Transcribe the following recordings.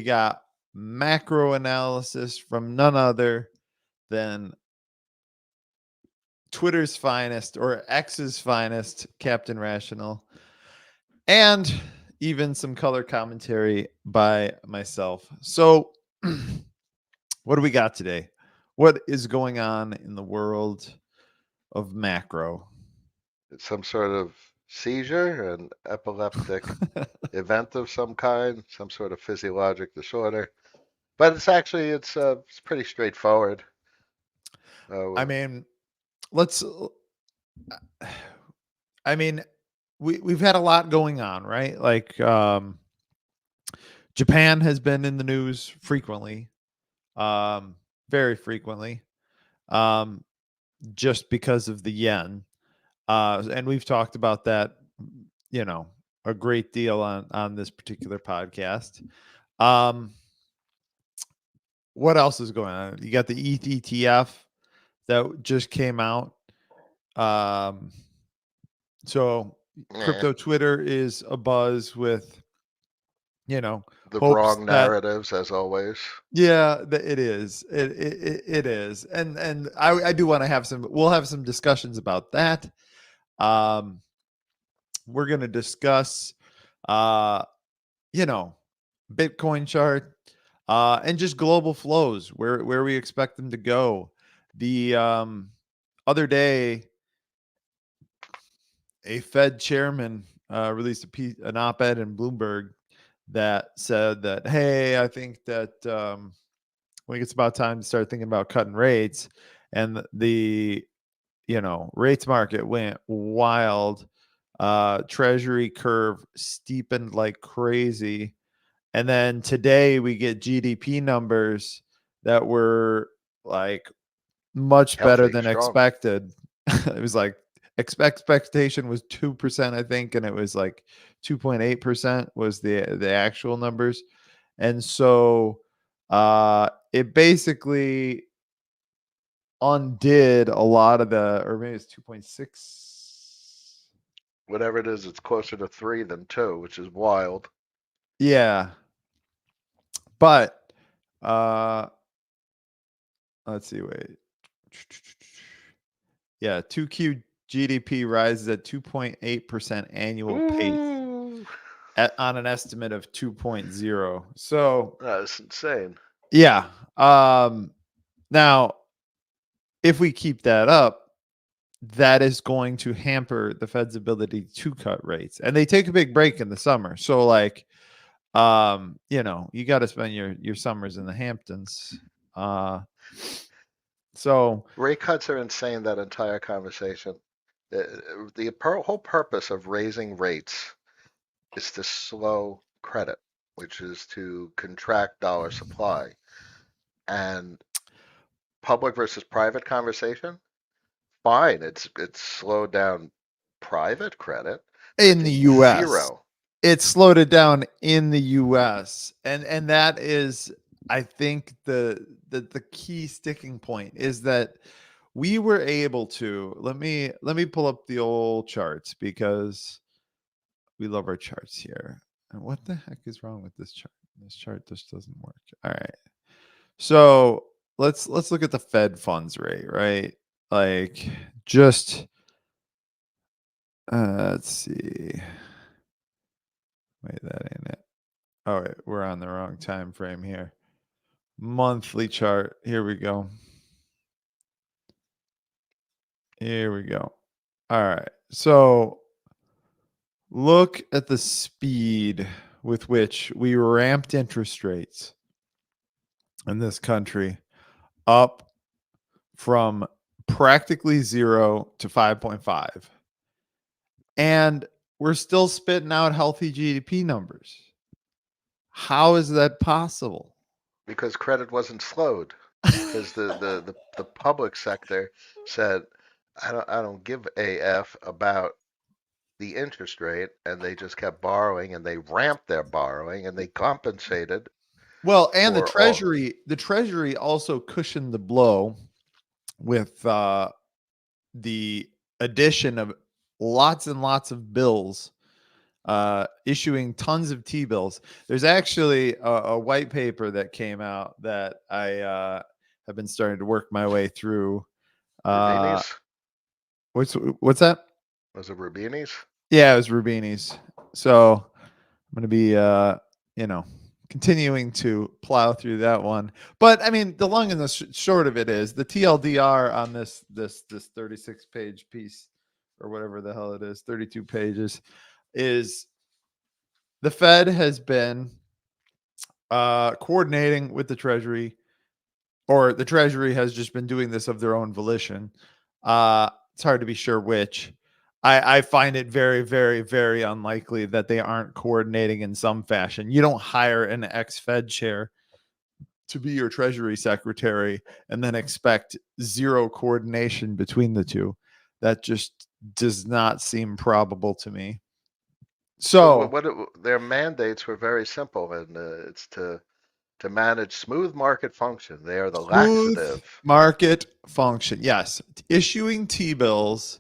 got macro analysis from none other than Twitter's finest, or X's finest, Captain Rational, and even some color commentary by myself. So, what do we got today? What is going on in the world of macro? It's some sort of seizure, an epileptic event of some kind, some sort of physiologic disorder. But it's pretty straightforward. I Uh, mean, let's. I mean, we've had a lot going on, right? Like, Japan has been in the news frequently, um, very frequently, um, just because of the yen. And we've talked about that, you know, a great deal on this particular podcast. Um, what else is going on? You got the ETH ETF that just came out. Um, so eh, crypto Twitter is a buzz with, you know, the hopes wrong that, narratives, as always. yeah, it is. It is. And I do want to have some, we'll have some discussions about that. Um, we're going to discuss, uh, you know, Bitcoin chart, and just global flows, where we expect them to go. The other day, a Fed chairman released an op-ed in Bloomberg that said that, hey, I think it's about time to start thinking about cutting rates, and the rates market went wild. Treasury curve steepened like crazy. And then today we get GDP numbers that were like much better Healthy, than strong. expected. It was like expectation was 2%, I think, and it was like 2.8% was the actual numbers. And so it basically undid a lot of the, or maybe it's 2.6. Whatever it is, it's closer to three than two, which is wild. Yeah. But uh let's see, wait. Yeah, 2Q GDP rises at 2.8% annual pace Ooh, on an estimate of 2.0. So, that's insane. yeah. Um, Now, if we keep that up, that is going to hamper the Fed's ability to cut rates. And they take a big break in the summer. So, like, you got to spend your summers in the Hamptons. Uh, so Rate cuts are insane, that entire conversation. The whole purpose of raising rates is to slow credit, which is to contract dollar supply. And public versus private conversation, fine, it's slowed down private credit, but it in the didn't US, zero. it slowed it down in the US. And that is, I think, the key sticking point is that we were able to, let me pull up the old charts, because we love our charts here. And what the heck is wrong with this chart? This chart just doesn't work. All right. So let's look at the Fed funds rate, right? Like, just let's see. Wait, that ain't it. Oh wait, we're on the wrong time frame here. Monthly chart. Here we go. Here we go. All right. So look at the speed with which we ramped interest rates in this country up from practically 0 to 5.5. And we're still spitting out healthy GDP numbers. How is that possible? Because credit wasn't slowed. Because the public sector said, I don't give a F about the interest rate, and they just kept borrowing, and they ramped their borrowing, and they compensated Well, and the for all. treasury also cushioned the blow with the addition of lots and lots of bills issuing tons of T-bills. There's actually a white paper that came out that I have been starting to work my way through. Uh, Rubinis? what's that? Was it Rubinis? Yeah, it was Rubini's. So I'm going to be, you know, continuing to plow through that one. But I mean, the long and the short of it is the TLDR on this 36 page piece or whatever the hell it is, 32 pages, is the Fed has been coordinating with the Treasury, or the Treasury has just been doing this of their own volition. It's hard to be sure which. I find it very, very, very unlikely that they aren't coordinating in some fashion. You don't hire an ex-Fed chair to be your Treasury secretary and then expect zero coordination between the two. That just does not seem probable to me. So So, their mandates were very simple, and it's to manage smooth market function. They are the smooth laxative. market function. Yes, issuing T bills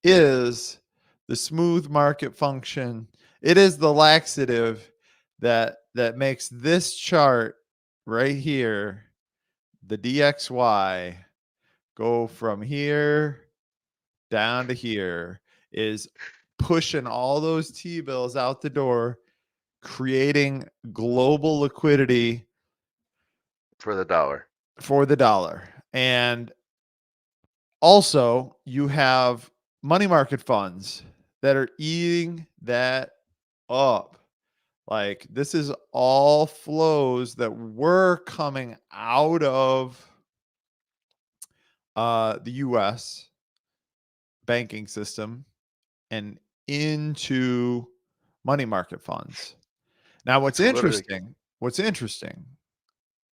is the smooth market function. It is the laxative that makes this chart right here, the DXY, go from here down to here, is pushing all those T bills out the door, creating global liquidity For the dollar. for the dollar. And also, you have money market funds that are eating that up. Like, this is all flows that were coming out of the US banking system and into money market funds. Now, It's literally what's interesting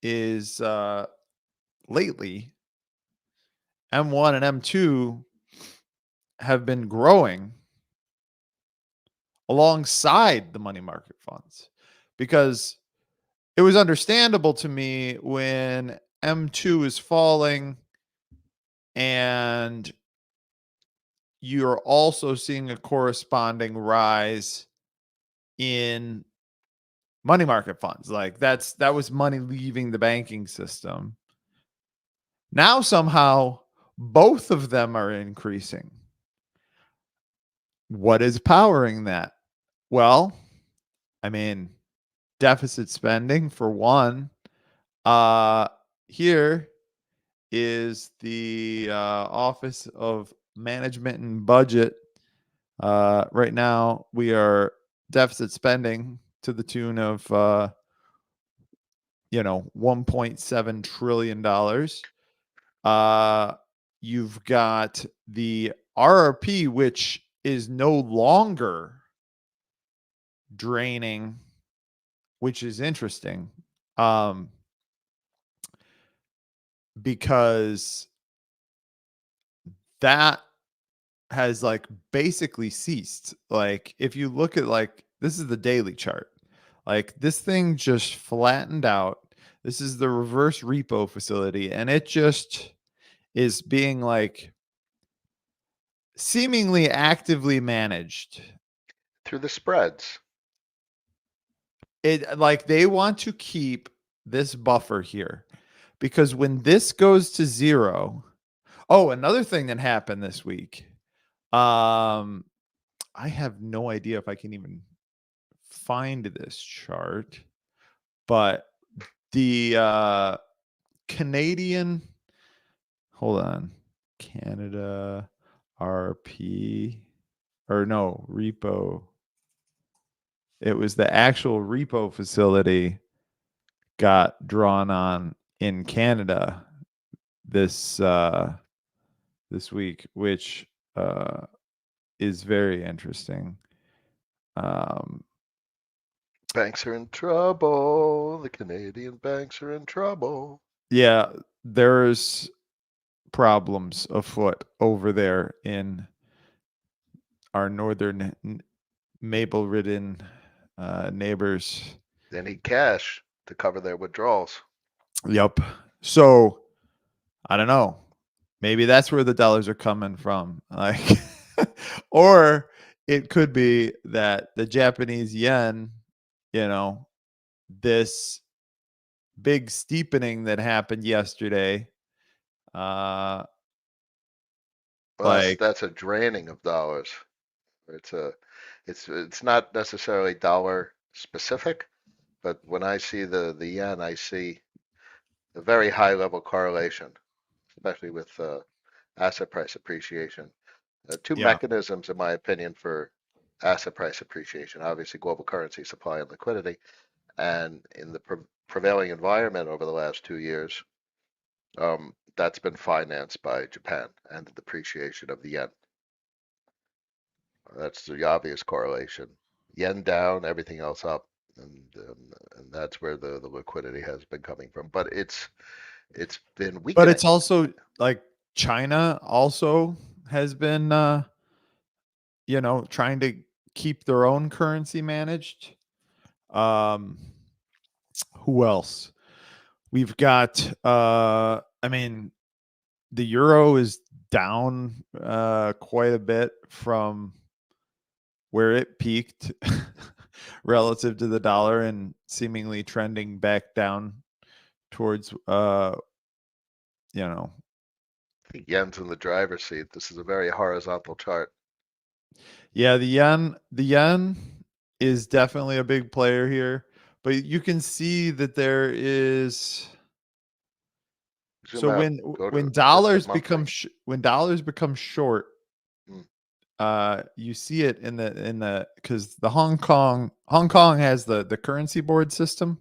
is lately M1 and M2 have been growing alongside the money market funds, because it was understandable to me when M2 is falling and you're also seeing a corresponding rise in money market funds. Like, that was money leaving the banking system. Now somehow both of them are increasing. What is powering that? Well, I mean, deficit spending for one. Uh Here is the Office of Management and Budget. Right now, we are deficit spending to the tune of 1.7 trillion dollars. Uh, you've got the RRP, which is no longer draining, which is interesting, um, because that has like basically ceased. Like, if you look at, like, this is the daily chart. Like, this thing just flattened out. This is the reverse repo facility, and it just is being like seemingly actively managed. through the spreads. It, like, they want to keep this buffer here, because when this goes to zero. Oh, another thing that happened this week. Um I have no idea if I can even find this chart, but the Canadian, hold on, Canada RP, or no, repo. It was the actual repo facility got drawn on in Canada this this week, which is very interesting. Um, Banks are in trouble. The Canadian banks are in trouble. yeah, there's problems afoot over there in our northern maple-ridden neighbors. They need cash to cover their withdrawals. Yep. So I don't know. Maybe that's where the dollars are coming from. Like, or it could be that the Japanese yen, you know, this big steepening that happened yesterday, uh, Well, like that's a draining of dollars. It's a it's not necessarily dollar specific, but when I see the yen, I see a very high level correlation, especially with asset price appreciation. Two yeah, mechanisms, in my opinion, for asset price appreciation. Obviously, global currency supply and liquidity, and in the prevailing environment over the last 2 years, that's been financed by Japan and the depreciation of the yen. That's the obvious correlation. Yen down, everything else up, and that's where the liquidity has been coming from. But it's been but weakening. it's also like China also has been, trying to keep their own currency managed. Um, who else? We've got, I mean, the euro is down quite a bit from where it peaked relative to the dollar and seemingly trending back down towards, you know, I think yen's in the driver's seat. This is a very horizontal chart. yeah, the yen is definitely a big player here, but you can see that there is. Zoom So out. when Go to when just the dollars become monthly. when dollars become short, Mm, you see it in the because the Hong Kong has the currency board system,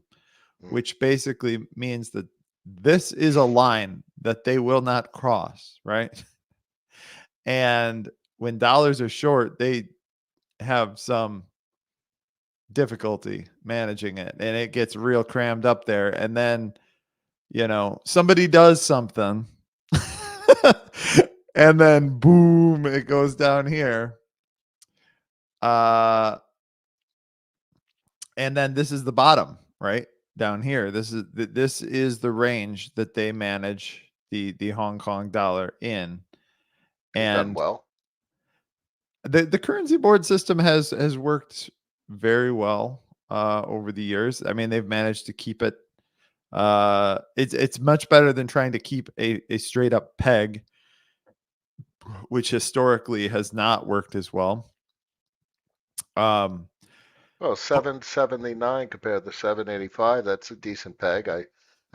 mm. which basically means that this is a line that they will not cross, right? And when dollars are short, they have some difficulty managing it, and it gets real crammed up there. And then somebody does something, and then boom, it goes down here. Uh, and then this is the bottom, right down here. This is the range that they manage the Hong Kong dollar in, They've done and well. the currency board system has worked very well over the years. I mean, they've managed to keep it. It's much better than trying to keep a straight up peg, which historically has not worked as well. Um, Well, but 779 compared to 785, that's a decent peg. I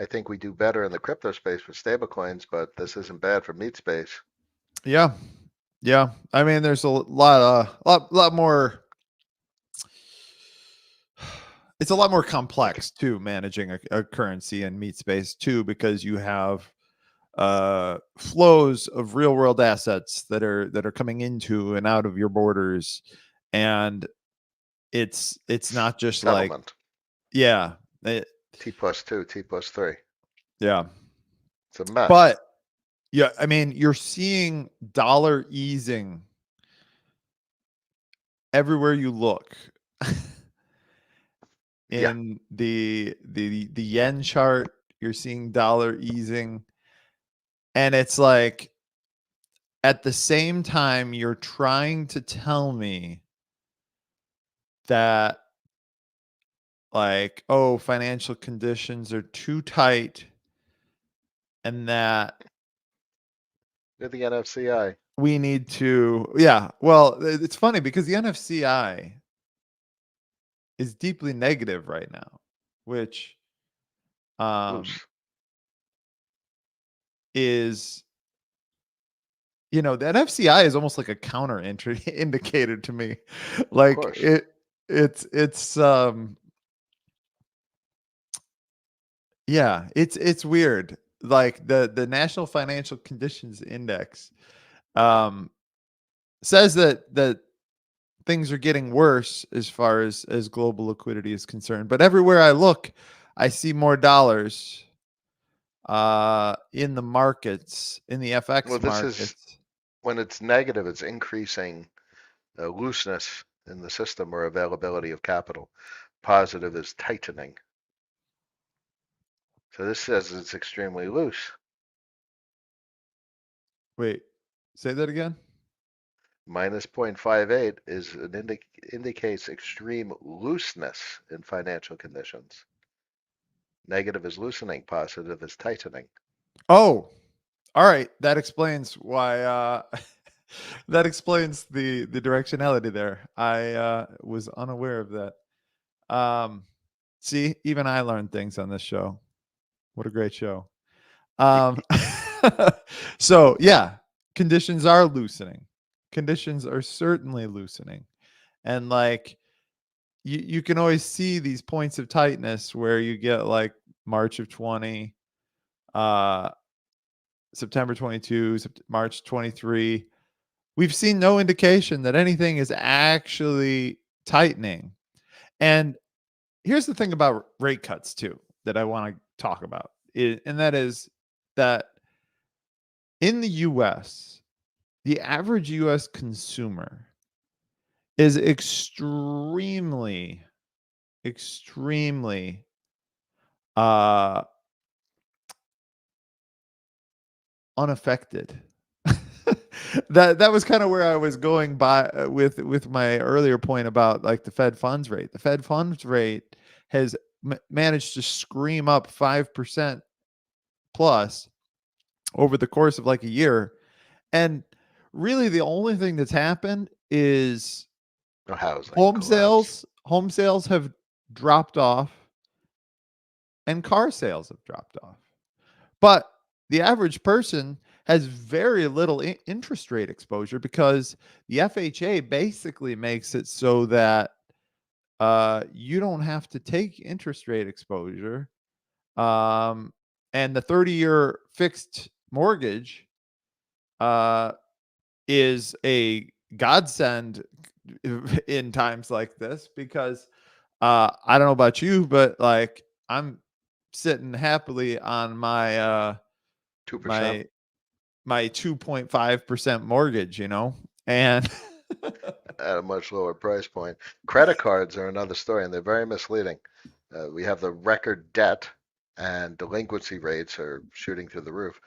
think we do better in the crypto space for stablecoins, but this isn't bad for meat space. yeah, yeah. I mean, there's a lot more. It's a lot more Okay. complex too, managing a currency and meat space too, because you have flows of real world assets that are coming into and out of your borders, and it's not just like, Settlement. yeah, it, T plus two, T plus three. yeah, It's a mess. but yeah, I mean, you're seeing dollar easing everywhere you look. Yeah. In the yen chart, you're seeing dollar easing, and it's like at the same time you're trying to tell me that, like, oh, financial conditions are too tight, and that You're the NFCI. we need to, yeah, well, it's funny because the NFCI is deeply negative right now, which um Loose. is, the NFCI is almost like a counter indicator to me. Of Like course. it's yeah, it's weird. Like the National Financial Conditions Index um says that things are getting worse as far as global liquidity is concerned. But everywhere I look, I see more dollars in the markets, in the Well, FX this is markets. when it's negative, it's increasing looseness in the system or availability of capital. Positive is tightening. So this says it's extremely loose. Wait, say that again? Minus 0.58 is indicates extreme looseness in financial conditions. Negative is loosening, positive is tightening. Oh, all right. That explains why. That explains the directionality there. I was unaware of that. Um, See, even I learned things on this show. What a great show. Um, so yeah, conditions are loosening. Conditions are certainly loosening, and like you can always see these points of tightness where you get like March of 20, uh, September 22, March 23. We've seen no indication that anything is actually tightening. And here's the thing about rate cuts too that I want to talk about, and that is that in the US, the average US consumer is extremely uh unaffected. That was kind of where I was going by with my earlier point about like the Fed funds rate. The Fed funds rate has managed to scream up 5% plus over the course of like a year, and really the only thing that's happened is No housing collapse. home sales have dropped off and car sales have dropped off. But the average person has very little interest rate exposure because the FHA basically makes it so that you don't have to take interest rate exposure. Um, and the 30-year fixed mortgage uh, is a godsend in times like this because I don't know about you, but like I'm sitting happily on $2%. my my 2.5% mortgage, and At a much lower price point. Credit cards are another story, and they're very misleading. We have the record debt, and delinquency rates are shooting through the roof.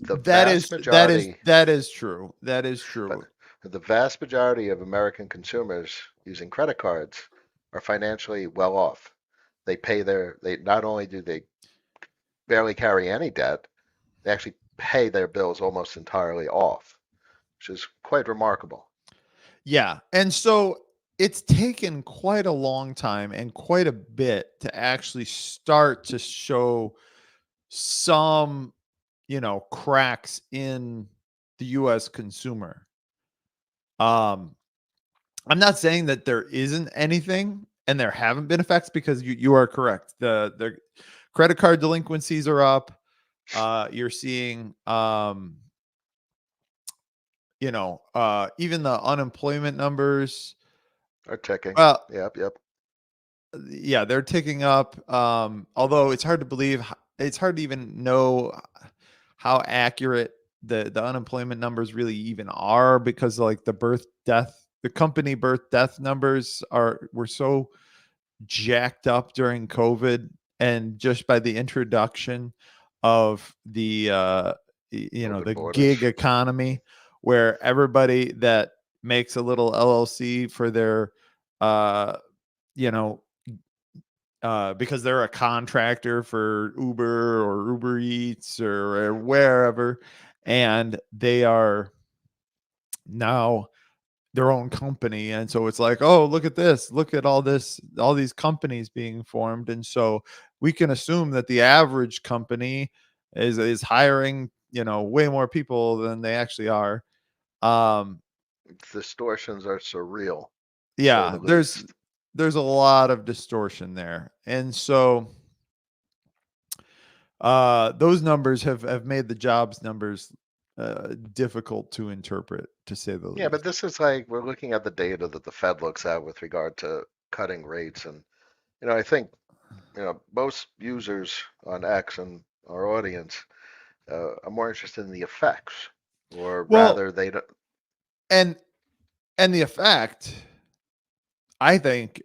The that vast is that is majority, that is true. That is but true. the vast majority of American consumers using credit cards are financially well off. They not only do they barely carry any debt, they actually pay their bills almost entirely off, which is quite remarkable. Yeah. And so it's taken quite a long time and quite a bit to actually start to show some, cracks in the US consumer. Um I'm not saying that there isn't anything and there haven't been effects because you are correct. The credit card delinquencies are up. You're seeing even the unemployment numbers. Are ticking. Well, Yep, yep. yeah, they're ticking up. Although it's hard to believe, it's hard to even know how accurate the unemployment numbers really even are because like the company birth death numbers were so jacked up during COVID, and just by the introduction of Open the borders. gig economy, where everybody that makes a little LLC for their uh, you know because they're a contractor for Uber or Uber Eats or wherever, and they are now their own company. And so it's like, oh, look at this, look at all these companies being formed. And so we can assume that the average company is hiring, way more people than they actually are. Um, Distortions are surreal, to say yeah, the there's least. there's a lot of distortion there. And so those numbers have made the jobs numbers difficult to interpret, to say the Yeah, but least. this is like we're looking at the data that the Fed looks at with regard to cutting rates. And, I think, most users on X and our audience are more interested in the effects, or Well, rather, they don't. and the effect, I think,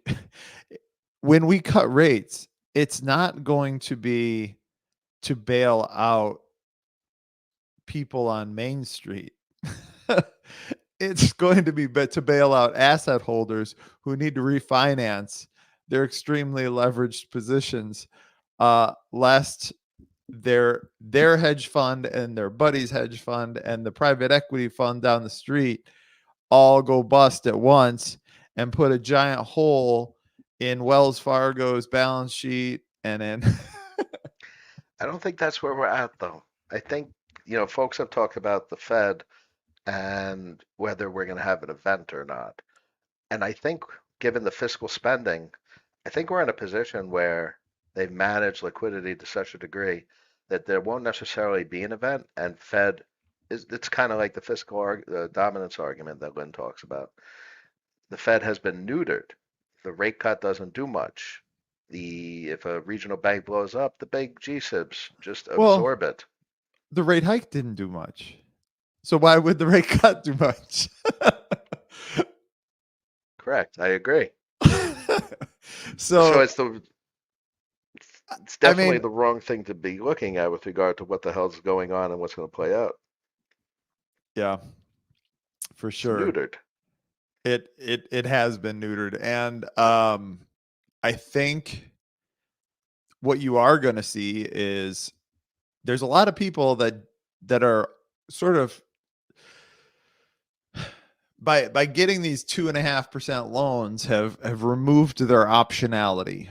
when we cut rates, it's not going to be to bail out people on Main Street. it's going to be to bail out asset holders who need to refinance their extremely leveraged positions, lest their hedge fund and their buddy's hedge fund and the private equity fund down the street all go bust at once and put a giant hole in Wells Fargo's balance sheet and in I don't think that's where we're at, though. I think, folks have talked about the Fed and whether we're going to have an event or not. And I think, given the fiscal spending, I think we're in a position where they've managed liquidity to such a degree that there won't necessarily be an event. And Fed it's kind of like the dominance argument that Lynn talks about. The Fed has been neutered. The rate cut doesn't do much. If a regional bank blows up, the big GSIBs just well, absorb it. the rate hike didn't do much. So why would the rate cut do much? Correct. I agree. So So it's I definitely mean, the wrong thing to be looking at with regard to what the hell's going on and what's going to play out. yeah, for It's sure. neutered. It has been neutered. And I think what you are going to see is there's a lot of people that are sort of by getting these 2.5% loans have removed their optionality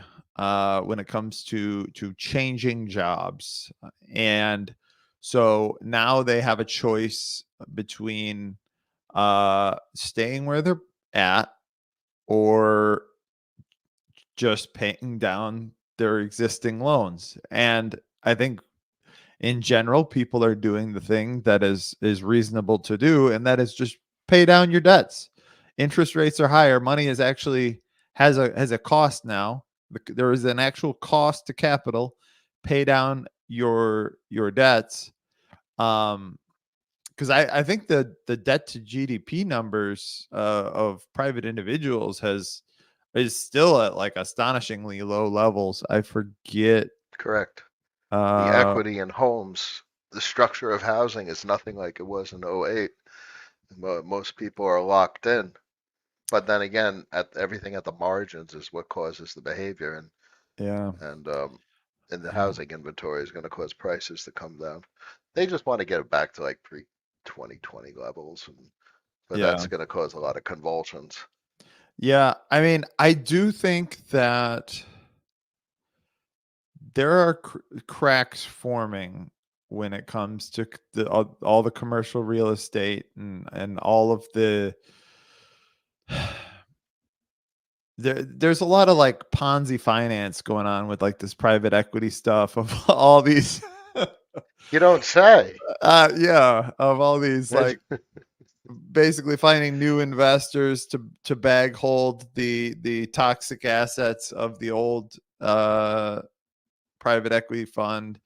when it comes to changing jobs, and so now they have a choice between staying where they're at or just paying down their existing loans. And I think in general, people are doing the thing that is reasonable to do, and that is just pay down your debts. Interest rates are higher. Money is actually has a cost now. There is an actual cost to capital. Pay down your debts. Because I think the debt to GDP numbers of private individuals has is still at like astonishingly low levels. I forget. Correct. The Uh, equity in homes, the structure of housing is nothing like it was in '08. Most people are locked in. But then again, at everything at the margins is what causes the behavior, yeah, and the yeah, housing inventory is going to cause prices to come down. They just want to get it back to like pre-2020 levels, but yeah. that's going to cause a lot of convulsions. Yeah, I mean, I do think that there are cracks forming when it comes to all the commercial real estate and all of the there's a lot of like Ponzi finance going on with like this private equity stuff of all these You don't say. yeah, of all these That's like basically finding new investors to bag hold the toxic assets of the old private equity fund,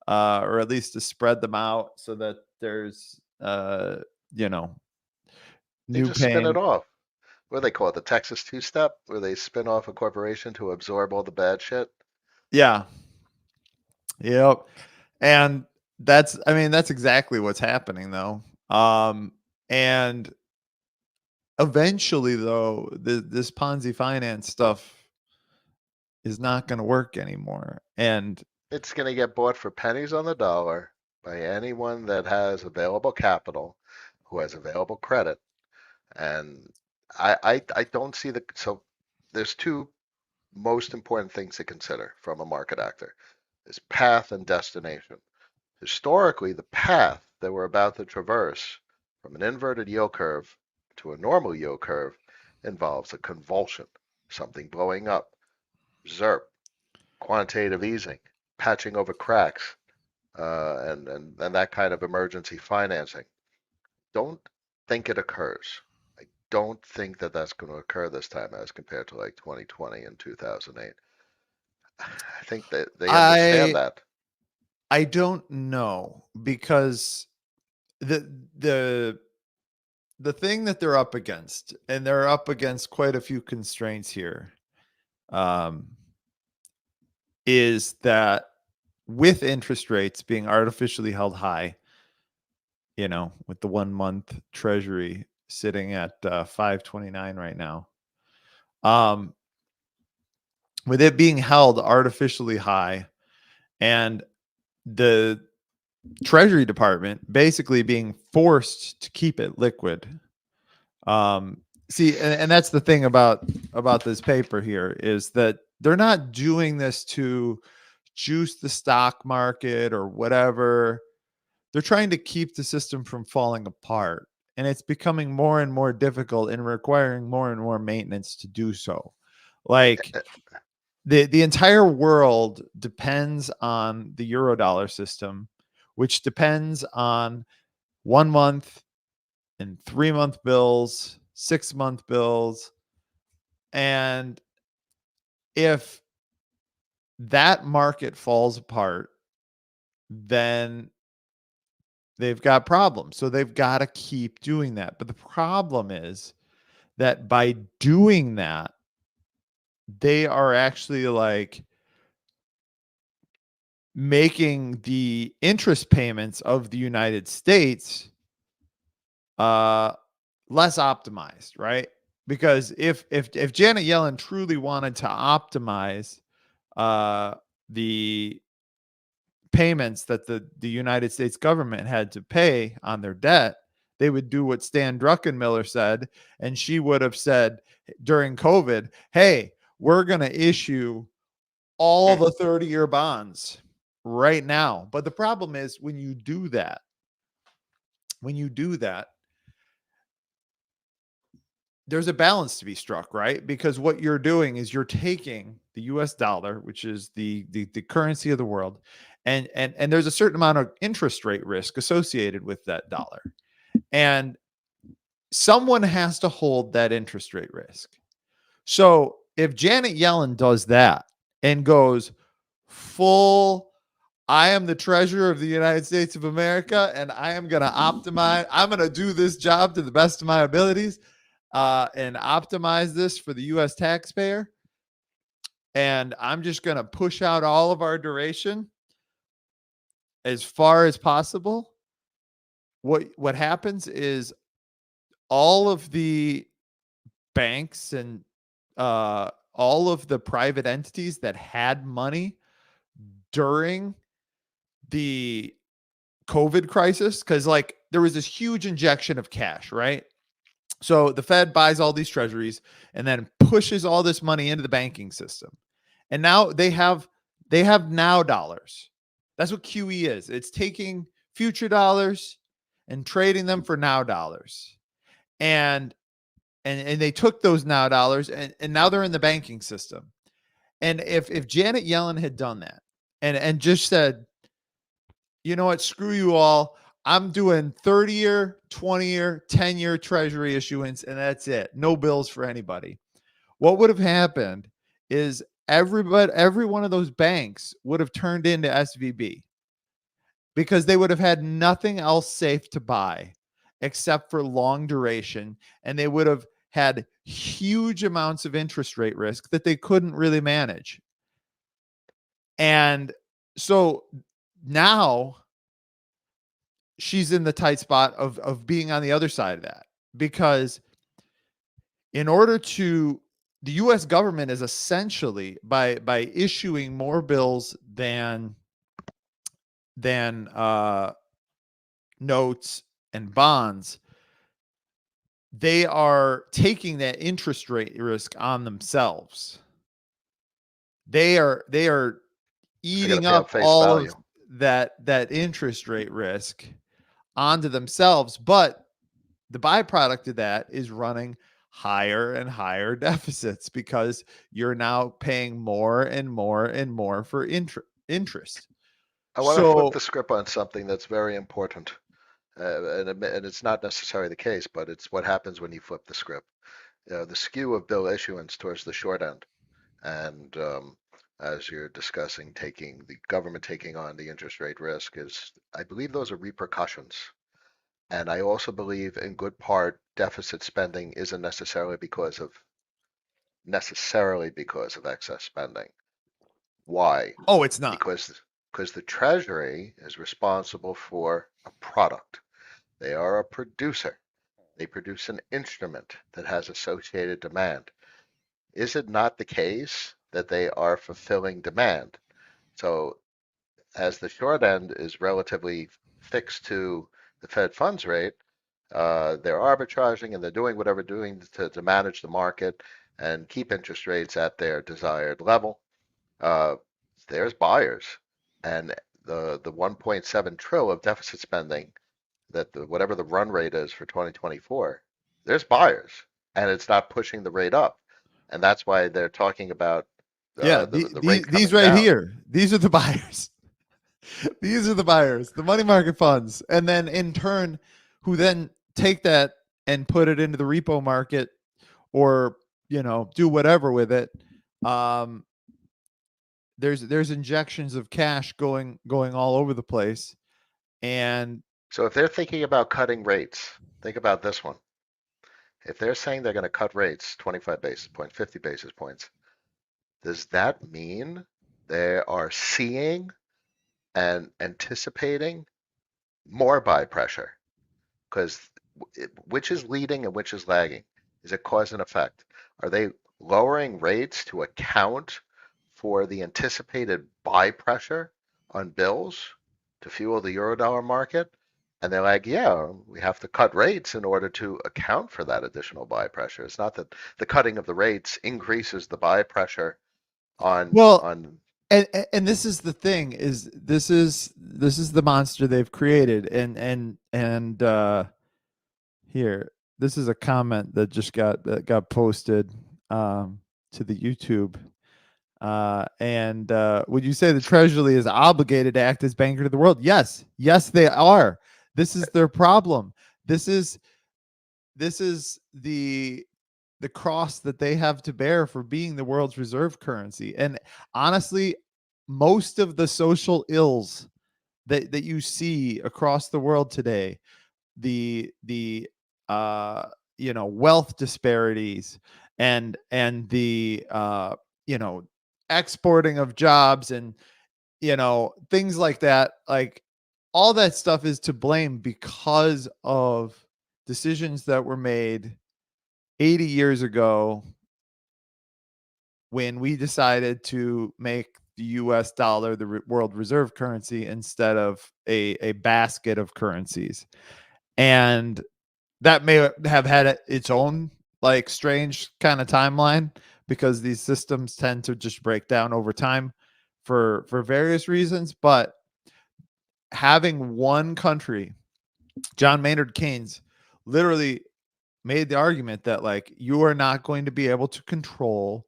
or at least to spread them out so that there's you know They new just spin it paying. off. What do they call it? The Texas two-step, where they spin off a corporation to absorb all the bad shit. Yeah, yep. And that's, I mean, that's exactly what's happening though. And eventually though, this Ponzi finance stuff is not going to work anymore. And It's going to get bought for pennies on the dollar by anyone that has available capital, who has available credit, and I don't see so there's two most important things to consider from a market actor is path and destination. Historically, the path that we're about to traverse from an inverted yield curve to a normal yield curve involves a convulsion, something blowing up, ZERP, quantitative easing, patching over cracks, and that kind of emergency financing. Don't think it occurs. I don't think that that's going to occur this time as compared to like 2020 and 2008. I think that they understand I that. I don't know because the the the thing that they're up against, and they're up against quite a few constraints here, um, is that with interest rates being artificially held high, with the 1 month treasury sitting at 529 right now. Um, with it being held artificially high and the Treasury Department basically being forced to keep it liquid. Um, see, and that's the thing about this paper here is that they're not doing this to juice the stock market or whatever. They're trying to keep the system from falling apart, and it's becoming more and more difficult and requiring more and more maintenance to do so. Like the entire world depends on the Eurodollar system, which depends on 1 month and 3 month bills, 6 month bills. And if that market falls apart, then they've got problems. So they've got to keep doing that. But the problem is that by doing that, they are actually like making the interest payments of the United States uh less optimized, right? Because if Janet Yellen truly wanted to optimize uh the payments that the United States government had to pay on their debt, they would do what Stan Druckenmiller said, and she would have said during COVID, "Hey, we're going to issue all the 30-year bonds right now." But the problem is when you do that, there's a balance to be struck, right? Because what you're doing is you're taking the US dollar, which is the currency of the world, and there's a certain amount of interest rate risk associated with that dollar. And someone has to hold that interest rate risk. So if Janet Yellen does that and goes full, I am the treasurer of the United States of America and I am going to optimize, I'm going to do this job to the best of my abilities and optimize this for the US taxpayer. And I'm just going to push out all of our duration as far as possible. What happens is all of the banks and all of the private entities that had money during the COVID crisis, because like there was this huge injection of cash, right? So the Fed buys all these treasuries and then pushes all this money into the banking system. And now they have now dollars. That's what QE is. It's taking future dollars and trading them for now dollars. And and they took those now dollars and now they're in the banking system. And if Janet Yellen had done that and just said, you know what, screw you all. I'm doing 30-year, 20-year, 10-year treasury issuance, and that's it. No bills for anybody. What would have happened is every one of those banks would have turned into SVB because they would have had nothing else safe to buy except for long duration, and they would have had huge amounts of interest rate risk that they couldn't really manage. And so now she's in the tight spot of being on the other side of that, because in order to the US government is essentially by issuing more bills than notes and bonds, they are taking that interest rate risk on themselves. They are I got to eating pay up up face all of value. that interest rate risk onto themselves. But the byproduct of that is running higher and higher deficits because you're now paying more and more and more for interest. I want to flip So, the script on something that's very important. And it's not necessarily the case, but it's what happens when you flip the script. The skew of bill issuance towards the short end. And as you're discussing, taking the government taking on the interest rate risk is, I believe those are repercussions. And I also believe in good part deficit spending isn't necessarily because of excess spending. Why? oh, it's not. Because the Treasury is responsible for a product. They are a producer. They produce an instrument that has associated demand. Is it not the case that they are fulfilling demand? So as the short end is relatively fixed to the Fed funds rate, they're arbitraging and they're doing whatever doing to manage the market and keep interest rates at their desired level. Uh, there's buyers, and the 1.7 trillion of deficit spending that whatever the run rate is for 2024, there's buyers, and it's not pushing the rate up, and that's why they're talking about Yeah, the rate these coming right down. here, these are the buyers. These are the buyers, the money market funds, and then in turn, who then take that and put it into the repo market or do whatever with it. Um, there's injections of cash going all over the place, and So if they're thinking about cutting rates, think about this one. If they're saying they're going to cut rates 25 basis points, 50 basis points, does that mean they are seeing and anticipating more buy pressure? Because which is leading and which is lagging? Is it cause and effect? Are they lowering rates to account for the anticipated buy pressure on bills to fuel the Eurodollar market? And they're like, yeah, we have to cut rates in order to account for that additional buy pressure. It's not that the cutting of the rates increases the buy pressure well, on and this is the thing is this is the monster they've created, and here, this is a comment that got posted to the YouTube. And would you say the Treasury is obligated to act as banker to the world? Yes, yes, they are. This is their problem. This is the cross that they have to bear for being the world's reserve currency. And honestly, most of the social ills that you see across the world today, the uh wealth disparities, and the exporting of jobs, and things like that, like all that stuff is to blame because of decisions that were made 80 years ago when we decided to make the US dollar the world reserve currency instead of a basket of currencies. And that may have had its own like strange kind of timeline, because these systems tend to just break down over time for various reasons. But having one country, John Maynard Keynes literally made the argument that like you are not going to be able to control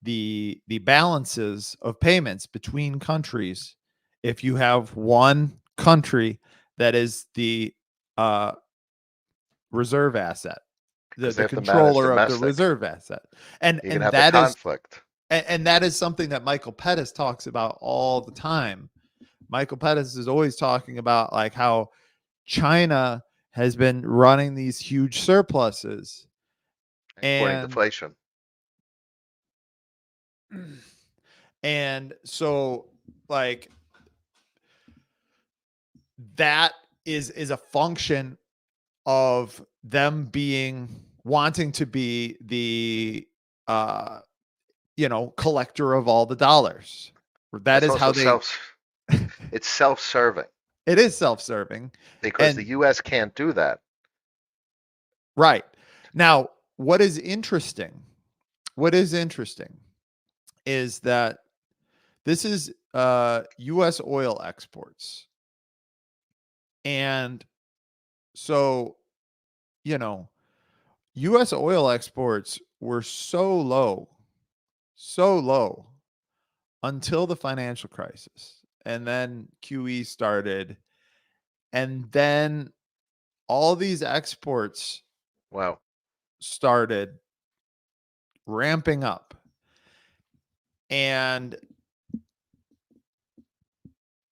the balances of payments between countries if you have one country that is the uh, reserve asset, the because they the have to manage controller of the domestic. reserve asset. and You can and have the that is conflict. and that is something that Michael Pettis talks about all the time. Michael Pettis is always talking about like how China has been running these huge surpluses, Exporting and deflation. and so like that is a function of them being wanting to be the uh collector of all the dollars. That It's is how also they it's self-serving it is self-serving. because the And US can't do that. right. Now, what is interesting is that this is US oil exports. And so, you know, US oil exports were so low until the financial crisis. And then QE started. And then all these exports Wow. started ramping up. And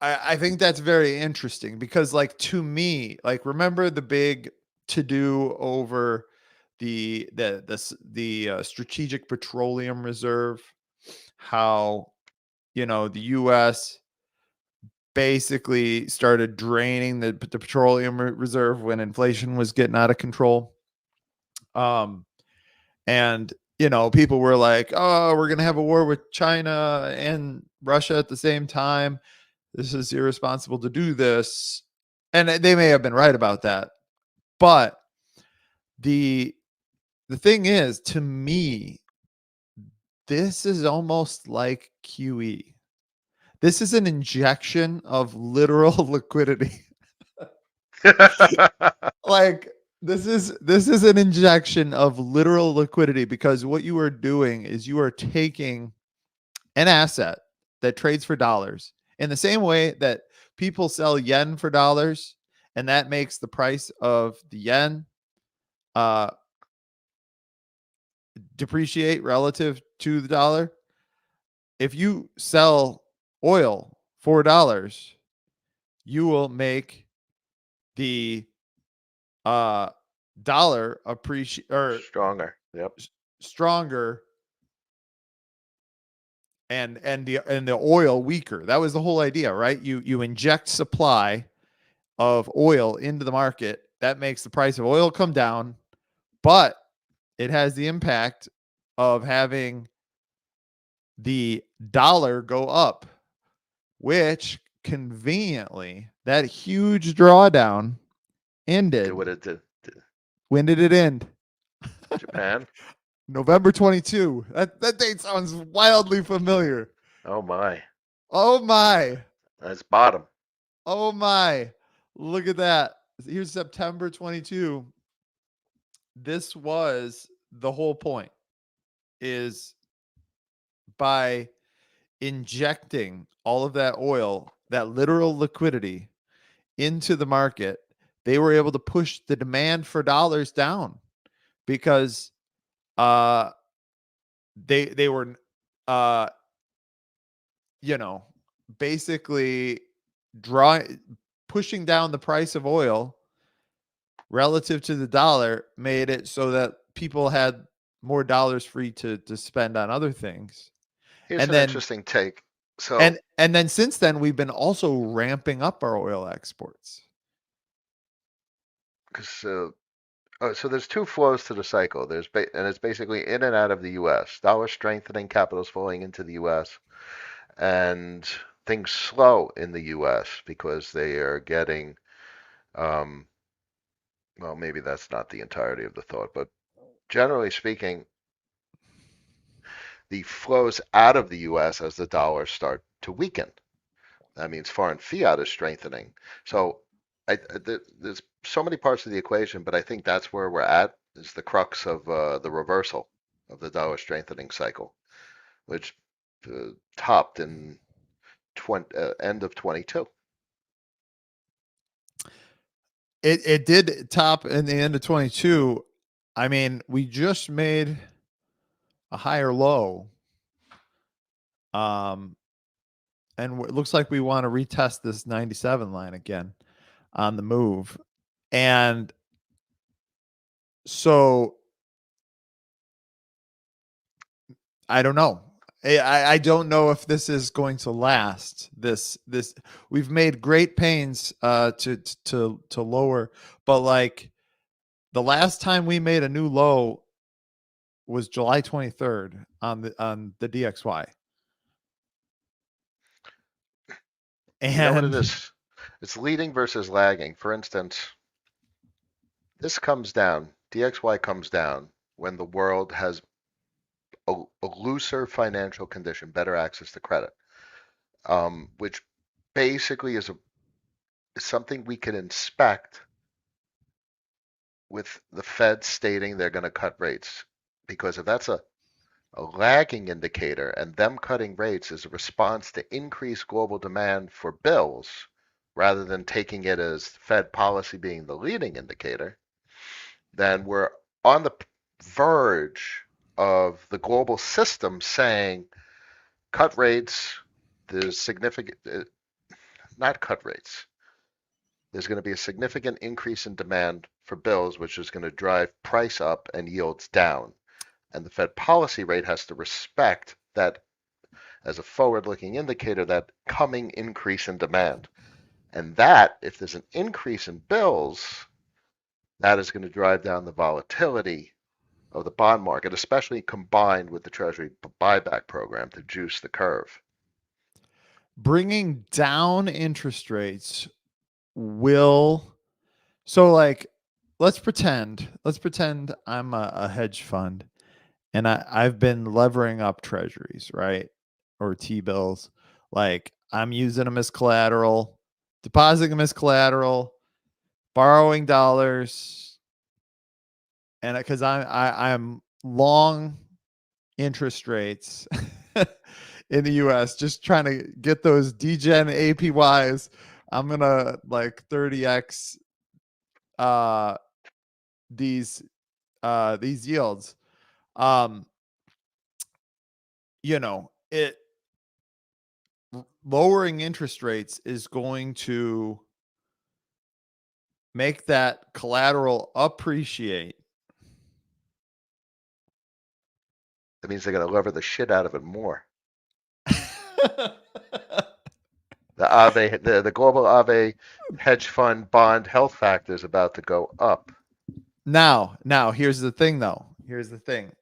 I think that's very interesting because, like, to me, like, remember the big to do over the strategic petroleum reserve, how the U.S. basically started draining the petroleum reserve when inflation was getting out of control. Um, and people were like, "Oh, we're gonna have a war with China and Russia at the same time. This is irresponsible to do this." And they may have been right about that, but the the thing is, to me, this is almost like QE. This is an injection of literal liquidity. Like, this is an injection of literal liquidity, because what you are doing is you are taking an asset that trades for dollars in the same way that people sell yen for dollars, and that makes the price of the yen uh, depreciate relative to the dollar. If you sell oil for dollars, you will make the uh, dollar appreciate or Stronger. Yep. stronger, and the oil weaker. That was the whole idea, right? You inject supply of oil into the market. That makes the price of oil come down, but it has the impact of having the dollar go up, which conveniently, that huge drawdown Did ended. what it did. When did it end? Japan. November 22. That date sounds wildly familiar. Oh my. Oh my. That's bottom. Oh my. Look at that. Here's September 22. This was the whole point, is by injecting all of that oil, that literal liquidity, into the market, they were able to push the demand for dollars down, because uh they were uh you know basically drawing pushing down the price of oil relative to the dollar, made it so that people had more dollars free to spend on other things. Here's And an then interesting take. and So, and then since then, we've been also ramping up our oil exports. because so there's two flows to the cycle. And it's basically in and out of the U.S. Dollar strengthening, capitals flowing into the U.S. and things slow in the U.S. because they are getting, um, well, maybe that's not the entirety of the thought, but generally speaking, the flows out of the U.S. as the dollars start to weaken. That means foreign fiat is strengthening. So there's so many parts of the equation, but I think that's where we're at, is the crux of the reversal of the dollar strengthening cycle, which topped in end of 22. It did top in the end of 22. I mean, we just made a higher low. Um, and it looks like we want to retest this 97 line again on the move. And so I don't know. I don't know if this is going to last. This we've made great pains to lower, but like, the last time we made a new low was July 23rd on the DXY. You know what it And is? It's leading versus lagging. For instance, this comes down, DXY comes down when the world has a looser financial condition, better access to credit, which basically is something we can inspect with the Fed stating they're going to cut rates. Because if that's a lagging indicator and them cutting rates is a response to increased global demand for bills rather than taking it as Fed policy being the leading indicator, then we're on the verge of the global system saying cut rates, there's significant, not cut rates, there's going to be a significant increase in demand for bills, which is going to drive price up and yields down. And the Fed policy rate has to respect that as a forward-looking indicator, that coming increase in demand. And that, if there's an increase in bills, that is going to drive down the volatility of the bond market, especially combined with the Treasury buyback program to juice the curve. Bringing down interest rates will, so like, let's pretend I'm a hedge fund, and I've been levering up treasuries, right? Or T-bills. Like, I'm using them as collateral, depositing them as collateral, borrowing dollars, and because I'm long interest rates in the US, just trying to get those degen APYs. I'm gonna like 30x uh these these yields. Um, it lowering interest rates is going to make that collateral appreciate. That means they're going to lever the shit out of it more. The Ave, the global Ave hedge fund bond health factor is about to go up. Now, here's the thing, though. Here's the thing.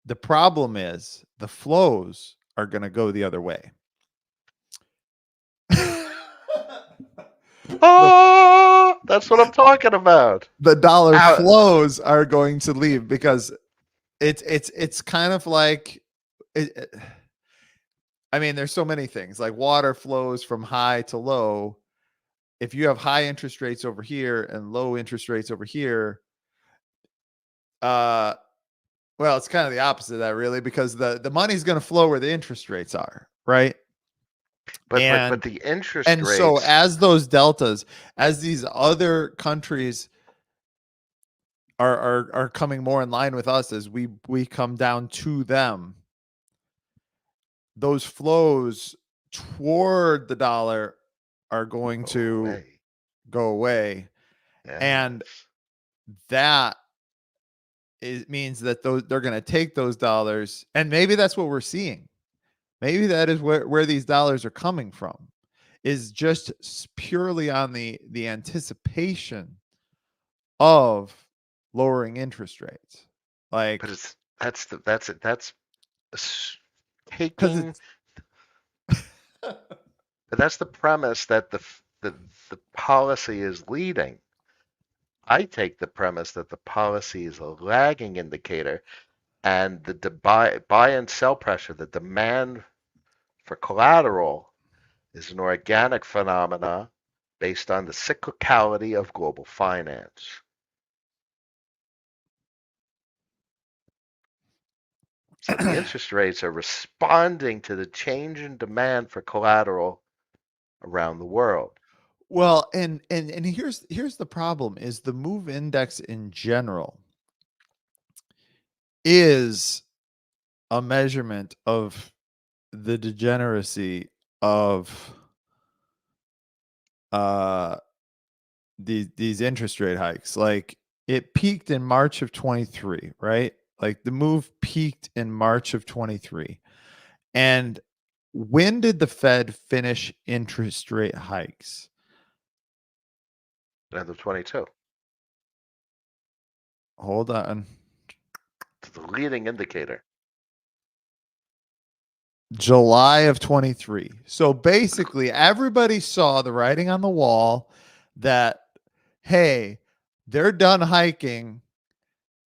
The problem is the flows are going to go the other way. the Oh, that's what I'm talking about. the dollar Out. flows are going to leave because it's kind of like I mean, there's so many things. Like, water flows from high to low. If you have high interest rates over here and low interest rates over here, uh well, it's kind of the opposite of that, really, because the money's going to flow where the interest rates are, right? But and the interest and so rates, as those deltas, as these other countries are coming more in line with us, as we come down to them, those flows toward the dollar are going go to away. go away. And Yes. that means that they're going to take those dollars, and maybe that's what we're seeing. Maybe that is where these dollars are coming from, is just purely on the anticipation of lowering interest rates. But Like, it's that's because taking. it's But that's the premise that the policy is leading. I take the premise that the policy is a lagging indicator, and the buy and sell pressure, the demand for collateral, is an organic phenomena based on the cyclicality of global finance. So the interest rates are responding to the change in demand for collateral around the world. well, and here's the problem: is the move index in general is a measurement of the degeneracy of uh these interest rate hikes. Like, it peaked in March of 23, right? Like, the move peaked in March of 23. And when did the Fed finish interest rate hikes? End of 22. Hold on. It's the leading indicator. July of 23. So basically, everybody saw the writing on the wall that, hey, they're done hiking.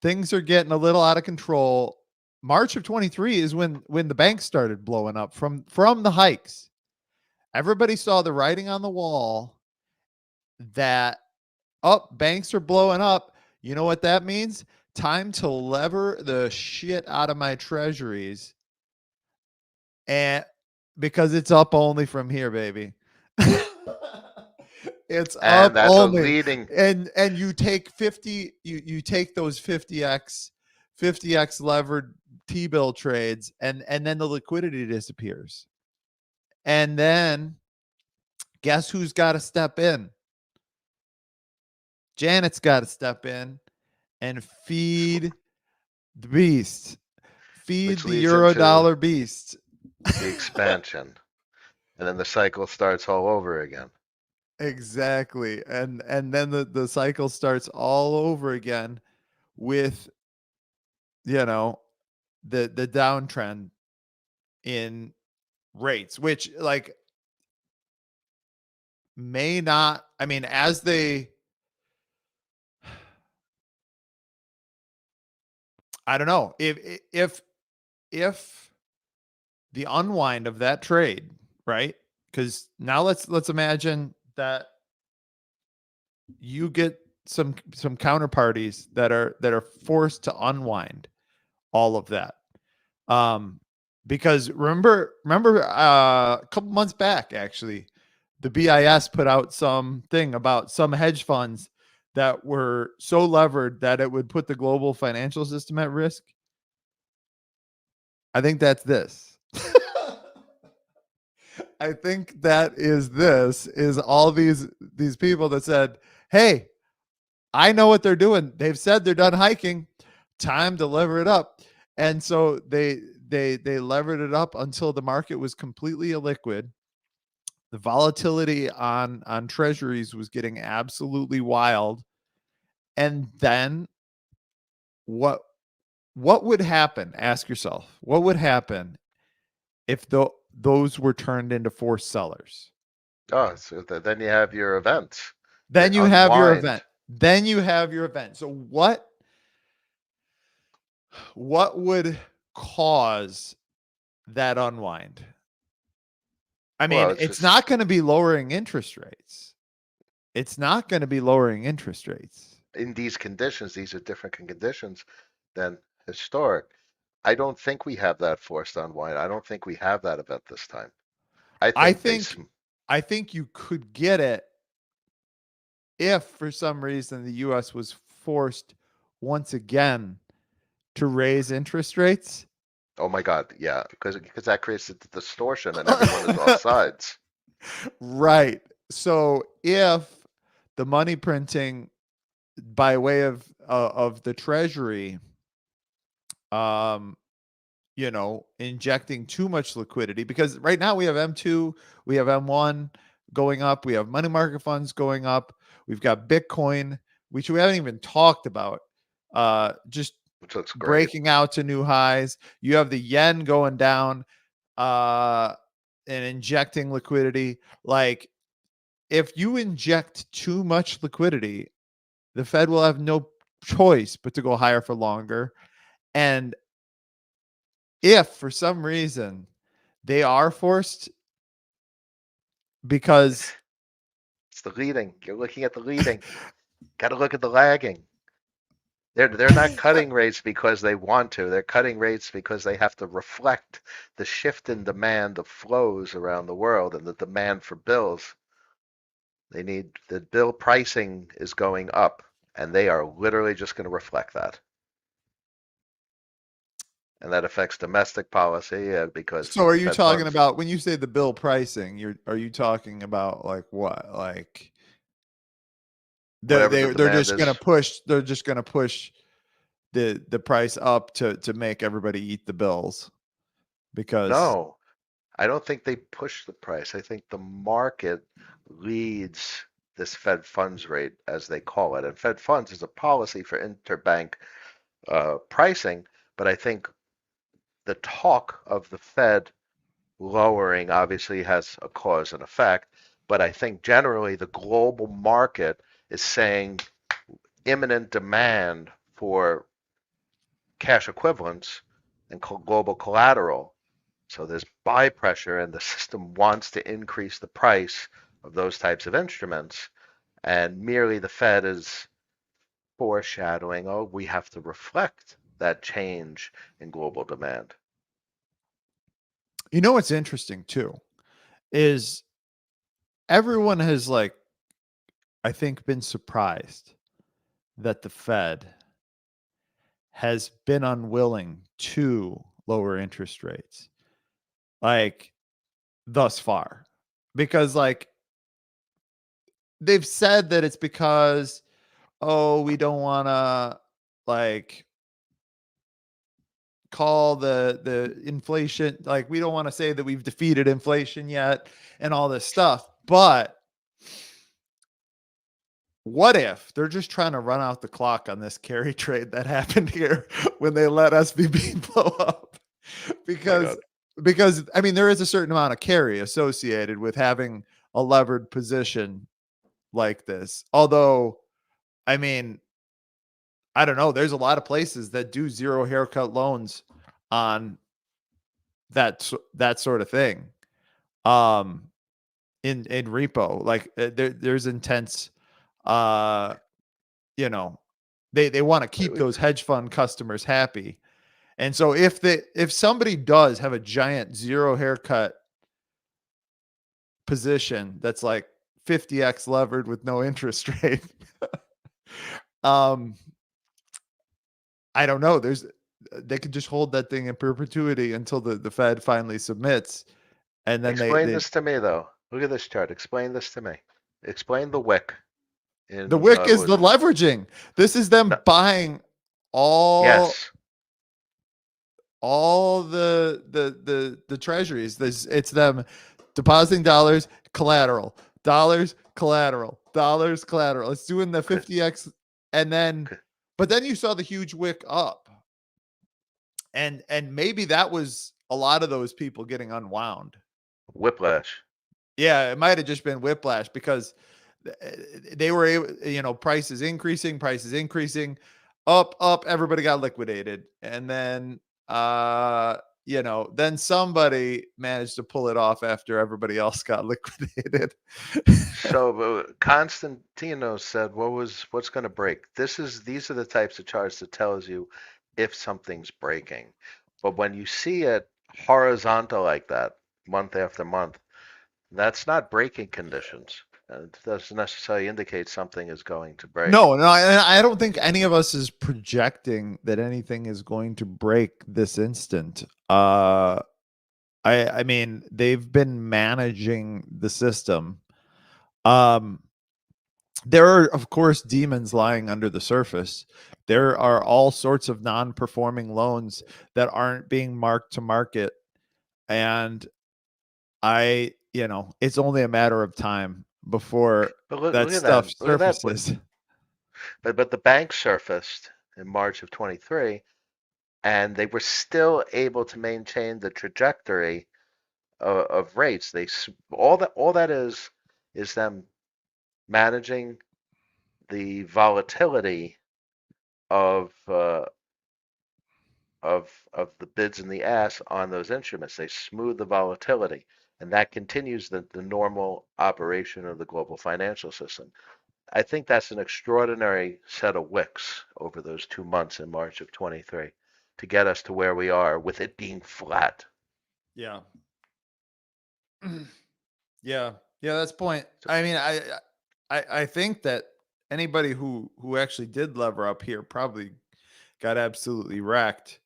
Things are getting a little out of control. March of 23 is when the banks started blowing up from the hikes. Everybody saw the writing on the wall that, banks are blowing up. You know what that means? Time to lever the shit out of my treasuries, and because it's up only from here, baby. It's And up that's a only. leading, And you take 50, you take those 50x levered T-bill trades, and then the liquidity disappears. And then guess who's got to step in? Janet's got to step in and feed the beast. Feed which the leads euro into dollar beast. the expansion. And then the cycle starts all over again. Exactly. And then the cycle starts all over again with, you know, the downtrend in rates, which like may not, I mean, as they, I don't know if the unwind of that trade, right? Because now let's imagine that you get some counterparties that are forced to unwind all of that. Um, because remember a couple months back, actually, the BIS put out something about some hedge funds that were so levered that it would put the global financial system at risk. I think that's this. I think that is this is all these people that said, "Hey, I know what they're doing. They've said they're done hiking. Time to lever it up." And so they levered it up until the market was completely illiquid. The volatility on treasuries was getting absolutely wild. And then what what would happen? Ask yourself, what would happen if those were turned into forced sellers? Oh, so then you have your events. They Then you have your event. unwind. Then you have your event. So what would cause that unwind? I Well, mean, it's it's just not going to be lowering interest rates. It's not going to be lowering interest rates. in these conditions, these are different conditions than historic. I don't think we have that forced unwind. I don't think we have that event this time. I I think think I think you could get it if for some reason the US was forced once again to raise interest rates. oh my God, yeah, because that creates a distortion and everyone is off sides. Right. So if the money printing by way of the treasury, um injecting too much liquidity, because right now we have M2, we have M1 going up, we have money market funds going up, we've got Bitcoin, which we haven't even talked about, just Which looks great. breaking out to new highs. You have the yen going down, uh, and injecting liquidity. Like, if you inject too much liquidity, the Fed will have no choice but to go higher for longer. And if for some reason they are forced, because It's the leading. You're looking at the leading. Got to look at the lagging. They're not cutting rates because they want to. They're cutting rates because they have to reflect the shift in demand of flows around the world and the demand for bills. They need the bill pricing is going up, and they are literally just going to reflect that. And that affects domestic policy because so are you Fed talking funds. about, when you say the bill pricing, are you talking about like what? Like Whatever the they're demand just is. gonna push, the price up to make everybody eat the bills because No, I don't think they push the price. I think the market leads this Fed funds rate, as they call it. And Fed funds is a policy for interbank pricing, but I think the talk of the Fed lowering obviously has a cause and effect. But I think generally the global market is saying imminent demand for cash equivalents and global collateral. So there's buy pressure, and the system wants to increase the price of those types of instruments. And merely the Fed is foreshadowing, oh, we have to reflect that change in global demand. what's interesting too is everyone has, like, I think, been surprised that the Fed has been unwilling to lower interest rates, like, thus far. Because, like, they've said that it's because, oh, we don't want to, like, call the inflation, like, we don't want to say that we've defeated inflation yet and all this stuff. But what if they're just trying to run out the clock on this carry trade that happened here when they let SVB blow up? My because God. because I mean there is a certain amount of carry associated with having a levered position like this. Although, I mean, I don't know, there's a lot of places that do zero haircut loans on that sort of thing. Um in repo, like there's intense uh you know, they want to keep those hedge fund customers happy. And so if somebody does have a giant zero haircut position that's like 50x levered with no interest rate, um I don't know, they could just hold that thing in perpetuity until the Fed finally submits, and then Explain they this to me, though. Look at this chart. Explain this to me. Explain the wick the in, wick what is was the it? leveraging. This is No, them buying all yes. all the treasuries. This It's them depositing dollars, collateral, dollars, collateral, dollars, collateral. It's doing the Okay. 50x, and then Okay. but then you saw the huge wick up, and maybe that was a lot of those people getting unwound. Whiplash. Yeah, it might have just been whiplash because they were able, prices increasing, up, everybody got liquidated. And then, then somebody managed to pull it off after everybody else got liquidated. So Constantino said, what's going to break? These are the types of charts that tells you if something's breaking. But when you see it horizontal like that, month after month, that's not breaking conditions. It doesn't necessarily indicate something is going to break. No, I don't think any of us is projecting that anything is going to break this instant. I mean, they've been managing the system. Um, there are, of course, demons lying under the surface. There are all sorts of non-performing loans that aren't being marked to market, and it's only a matter of time before But look, that look at stuff that. Look at that. surfaces. But the bank surfaced in March of 23, and they were still able to maintain the trajectory of rates. All that is them managing the volatility of of the bids and the ask on those instruments. They smooth the volatility, and that continues the normal operation of the global financial system. I think that's an extraordinary set of wicks over those 2 months in March of 23 to get us to where we are with it being flat. Yeah. Yeah. Yeah, that's point. So, I mean, I think that anybody who actually did lever up here probably got absolutely wrecked.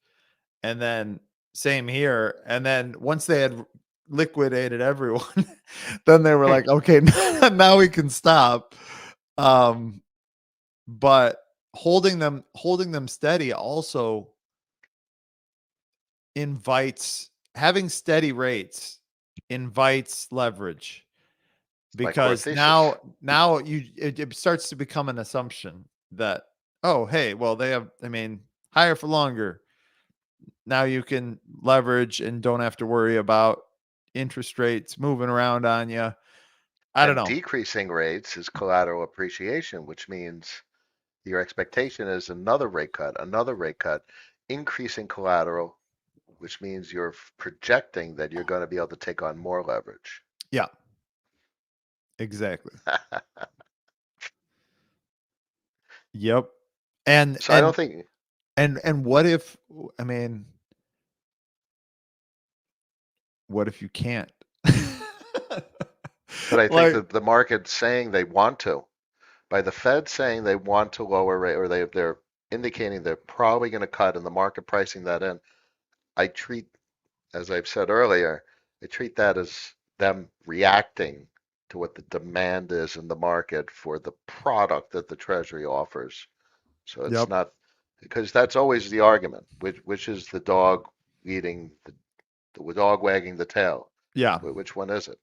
And then same here. And then once they had liquidated everyone, then they were like, okay, now we can stop. Um, but holding them steady also invites having steady rates invites leverage, it's my core because thesis. now it starts to become an assumption that, oh, hey, well, they have, I mean, higher for longer. Now you can leverage and don't have to worry about interest rates moving around on you. I don't And know. decreasing rates is collateral appreciation, which means your expectation is another rate cut, increasing collateral, which means you're projecting that you're going to be able to take on more leverage. Yeah, exactly. Yep. And So I don't and think, and what if, I mean, what if you can't? but I think Like, that the market's saying they want to. By the Fed saying they want to lower rate, or they're indicating they're probably going to cut, and the market pricing that in, I treat, as I've said earlier, I treat that as them reacting to what the demand is in the market for the product that the Treasury offers. So it's yep. not, because that's always the argument, which is the dog eating the dog wagging the tail. Yeah. Which one is it?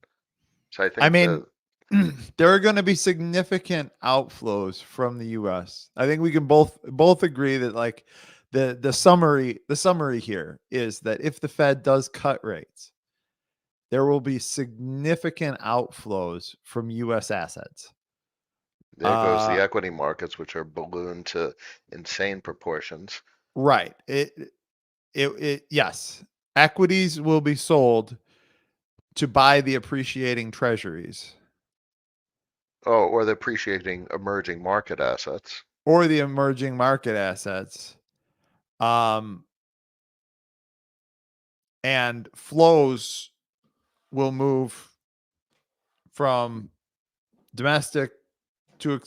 So I I think mean, the there are going to be significant outflows from the US. I think we can both agree that like the summary here is that if the Fed does cut rates, there will be significant outflows from US assets. There goes the Uh equity markets, which are ballooned to insane proportions. right. It yes. Equities will be sold to buy the appreciating treasuries Oh, or the appreciating emerging market assets. or the emerging market assets. Um and flows will move from domestic to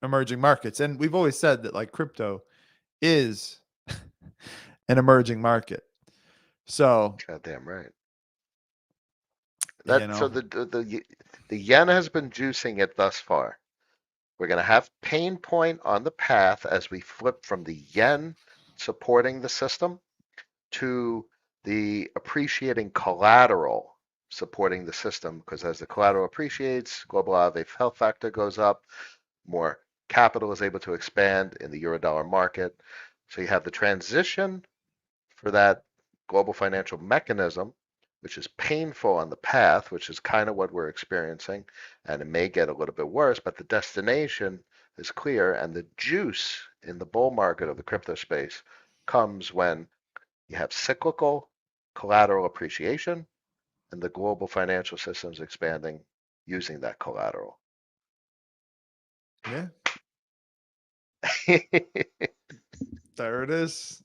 emerging markets. And we've always said that like crypto is an emerging market. So, Goddamn right. you That so know, the yen has been juicing it thus far. We're going to have pain point on the path as we flip from the yen supporting the system to the appreciating collateral supporting the system, because as the collateral appreciates, global elevated health factor goes up, more capital is able to expand in the eurodollar market. So you have the transition for that global financial mechanism, which is painful on the path, which is kind of what we're experiencing, and it may get a little bit worse, but the destination is clear, and the juice in the bull market of the crypto space comes when you have cyclical collateral appreciation and the global financial systems expanding using that collateral. yeah, I there it is.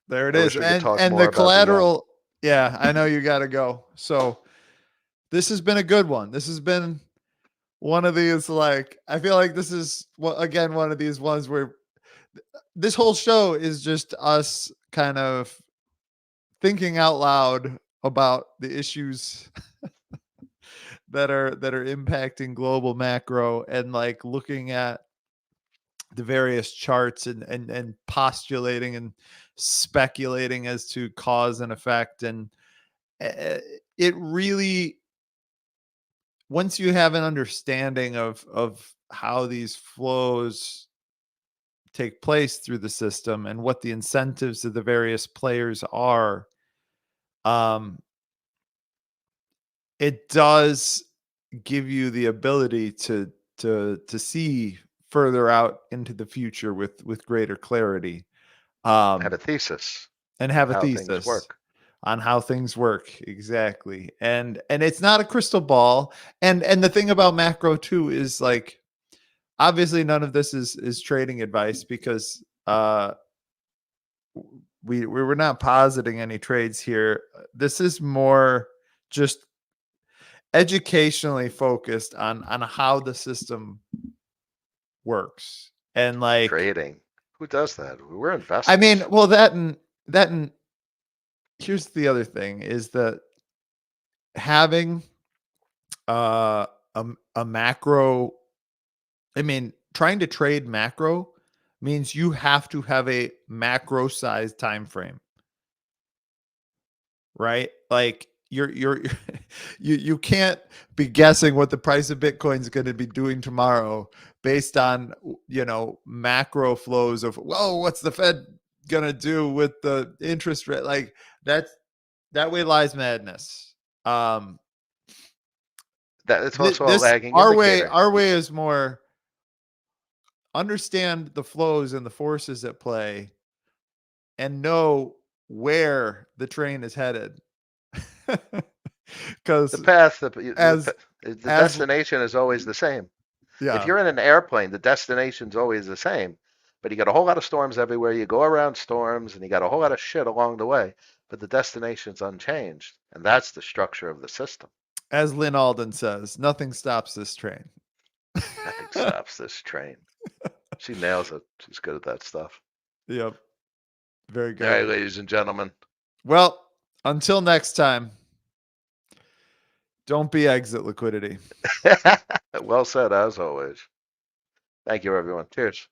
There it is. wish we could talk And the more about the yen. collateral, yeah, I know you got to go. So, this has been a good one. This has been one of these like I feel like this is again one of these ones where this whole show is just us kind of thinking out loud about the issues that are impacting global macro and like looking at the various charts and postulating and speculating as to cause and effect and uh, it really once you have an understanding of how these flows take place through the system and what the incentives of the various players are, um, it does give you the ability to see further out into the future with greater clarity, Have um, a thesis and of have a how things thesis work. on how things work exactly. And it's not a crystal ball. And the thing about macro too is like obviously none of this is trading advice because we were not positing any trades here. This is more just educationally focused on how the system works. And like Trading. Who does that? We're I mean, investors. well that and here's the other thing is that having uh a macro I mean, trying to trade macro means you have to have a macro sized time frame, right? Like you're you can't be guessing what the price of Bitcoin is going to be doing tomorrow based on macro flows of whoa, what's the Fed going to do with the interest rate? Like that's that way lies madness. Um, That it's also a this lagging our way indicator. our way is more understand the flows and the forces at play and know where the train is headed. The Because path, as the as destination is always the same. If yeah, you're in an airplane, the destination's always the same. But you got a whole lot of storms everywhere. You go around storms and you got a whole lot of shit along the way. But the destination's unchanged. And that's the structure of the system. as Lynn Alden says, nothing stops this train. Nothing stops this train. She nails it. She's good at that stuff. Yep, very All right, good. ladies and gentlemen. Well, until next time, don't be exit liquidity. Well said, as always. Thank you, everyone. Cheers.